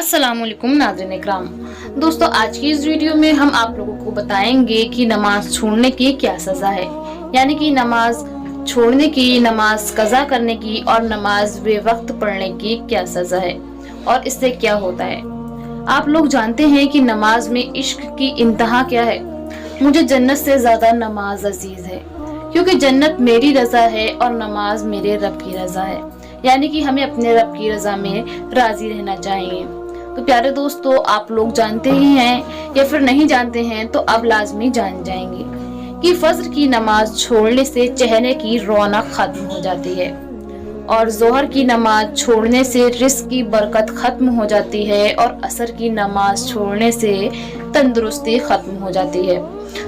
अस्सलाम वालेकुम नाज़रीन इकराम। दोस्तों, आज की इस वीडियो में हम आप लोगों को बताएंगे कि नमाज छोड़ने की क्या सज़ा है, यानी कि नमाज छोड़ने की, नमाज कज़ा करने की और नमाज बेवक्त पढ़ने की क्या सज़ा है और इससे क्या होता है। आप लोग जानते हैं कि नमाज में इश्क की इंतहा क्या है। मुझे जन्नत से ज़्यादा नमाज अजीज़ है, क्योंकि जन्नत मेरी रज़ा है और नमाज मेरे रब की रज़ा है, यानी कि हमें अपने रब की रज़ा में राज़ी रहना चाहिए। तो प्यारे दोस्तों, आप लोग जानते ही हैं या फिर नहीं जानते हैं तो अब लाजमी जान जाएंगे कि फज्र की नमाज छोड़ने से चेहरे की रौनक खत्म हो जाती है और जोहर की नमाज छोड़ने से रिस्क की बरकत खत्म हो जाती है और असर की नमाज छोड़ने से तंदुरुस्ती खत्म हो जाती है।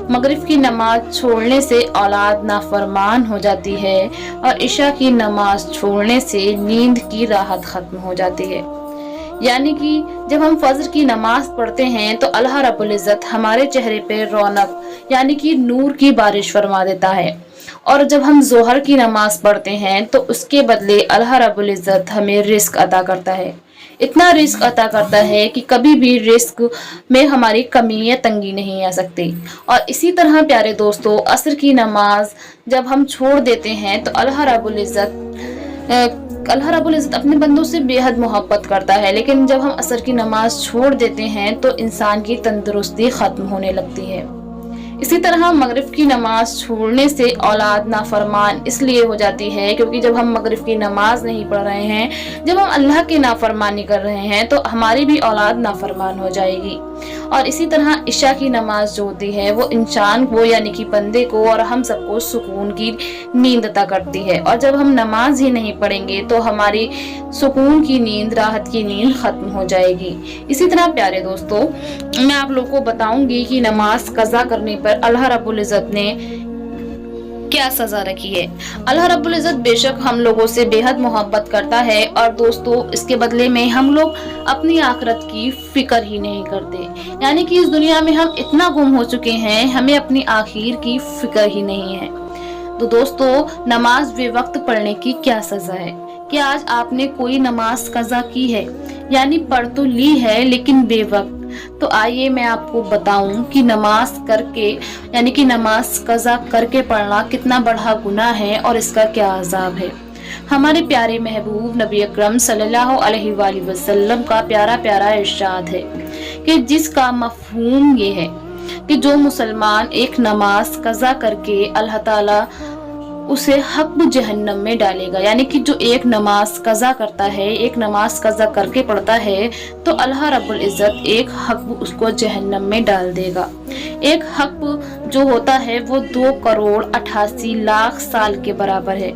मगरिब की नमाज छोड़ने से औलाद नाफरमान हो जाती है और इशा की नमाज छोड़ने से नींद की राहत खत्म हो जाती है। यानी कि जब हम फज्र की नमाज पढ़ते हैं तो अल्लाह रब्बुल इज़्ज़त हमारे चेहरे पे रौनक यानी कि नूर की बारिश फरमा देता है, और जब हम जोहर की नमाज पढ़ते हैं तो उसके बदले अल्लाह रब्बुल इज़्ज़त हमें रिस्क अता करता है। इतना रिस्क अता करता है कि कभी भी रिस्क में हमारी कमी या तंगी नहीं आ सकती। और इसी तरह प्यारे दोस्तों, असर की नमाज जब हम छोड़ देते हैं तो अल्लाह रब्बुल इज़्ज़त अपने बंदों से बेहद मोहब्बत करता है, लेकिन जब हम असर की नमाज छोड़ देते हैं तो इंसान की तंदुरुस्ती खत्म होने लगती है। इसी तरह मगरिब की नमाज छोड़ने से औलाद नाफरमान इसलिए हो जाती है क्योंकि जब हम मगरिब की नमाज नहीं पढ़ रहे हैं, जब हम अल्लाह की नाफरमानी कर रहे हैं तो हमारी भी औलाद नाफरमान हो जाएगी। और इसी तरह इशा की नमाज जो होती है वो इंसान को यानी कि बंदे को और हम सबको सुकून की नींद अता करती है, और जब हम नमाज ही नहीं पढ़ेंगे तो हमारी सुकून की नींद, राहत की नींद खत्म हो जाएगी। इसी तरह प्यारे दोस्तों, मैं आप लोगों को बताऊंगी कि नमाज कज़ा करने पर अल्लाह रब्बुल इज़्ज़त ने क्या सजा रखी है। अल्लाह रब्बुल इज़्ज़त बेशक हम लोगों से बेहद मोहब्बत करता है, और दोस्तों इसके बदले में हम लोग अपनी आखिरत की फिक्र ही नहीं करते। यानी कि इस दुनिया में हम इतना गुम हो चुके हैं, हमें अपनी आखिर की फिक्र ही नहीं है। तो दोस्तों, नमाज बेवक्त पढ़ने की क्या सजा है। क्या आज आपने कोई नमाज कज़ा की है, यानी पढ़ तो ली है लेकिन बेवक्त? तो आइए मैं आपको बताऊं कि नमाज करके यानी कि नमाज कज़ा करके पढ़ना कितना बड़ा गुनाह है और इसका क्या अज़ाब है। हमारे प्यारे महबूब नबी अकरम सल्लल्लाहु अलैहि वसल्लम का प्यारा प्यारा इरशाद है कि जिसका मफ़हूम ये है कि जो मुसलमान एक नमाज कज़ा करके अल्लाह ताला उसे हक़ जहन्नम में डालेगा, यानी कि जो एक नमाज कज़ा करता है, एक नमाज कज़ा करके पढ़ता है तो अल्लाह रब्बुल इज़्ज़त एक हक़ उसको जहन्नम में डाल देगा। एक हक़ जो होता है वो 2,88,00,000 साल के बराबर है।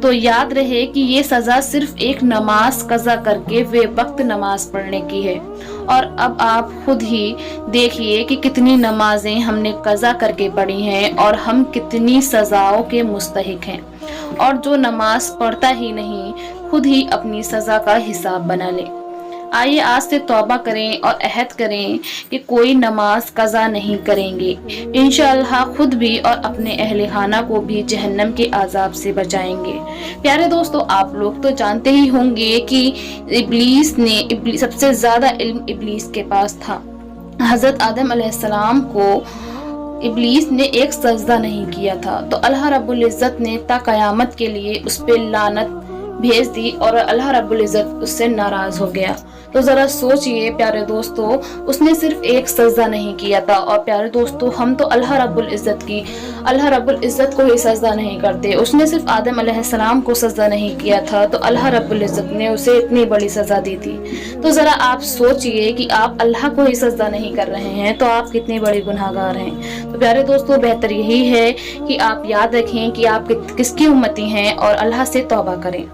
तो याद रहे कि ये सज़ा सिर्फ एक नमाज कज़ा करके बेवक्त नमाज पढ़ने की है। और अब आप खुद ही देखिए कि कितनी नमाजें हमने कज़ा करके पढ़ी हैं और हम कितनी सज़ाओं के मुस्तहिक हैं। और जो नमाज पढ़ता ही नहीं, खुद ही अपनी सज़ा का हिसाब बना ले। आइए आज से तौबा करें और अहद करें कि कोई नमाज कज़ा नहीं करेंगे। इंशाअल्लाह खुद भी और अपने अहले खाना को भी जहन्नम के आज़ाब से बचाएंगे। प्यारे दोस्तों, आप लोग तो जानते ही होंगे कि इब्लीस सबसे ज़्यादा इल्म इब्लीस के पास था। हज़रत आदम अलैहिस्सलाम को इब्लीस ने एक सजदा नहीं किया था, तो अल्लाह रब्बुल इज़्ज़त ने ता क़यामत के लिए उस पर लानत भेज दी और अल्लाह रब्बुल इज़्ज़त उससे नाराज हो गया। तो जरा सोचिए प्यारे दोस्तों, उसने सिर्फ एक सजदा नहीं किया था। और प्यारे दोस्तों, हम तो अल्लाह रब्बुल इज़्ज़त को ही सजदा नहीं करते। उसने सिर्फ आदम अलैहिस्सलाम को सजदा नहीं किया था तो अल्लाह रब्बुल इज़्ज़त ने उसे इतनी बड़ी सजा दी थी। तो जरा आप सोचिए कि आप अल्लाह को ही सजदा नहीं कर रहे हैं तो आप कितने बड़े गुनहगार हैं। तो प्यारे दोस्तों, बेहतर यही है कि आप याद रखें कि आप किसकी उम्मती हैं और अल्लाह से तौबा करें।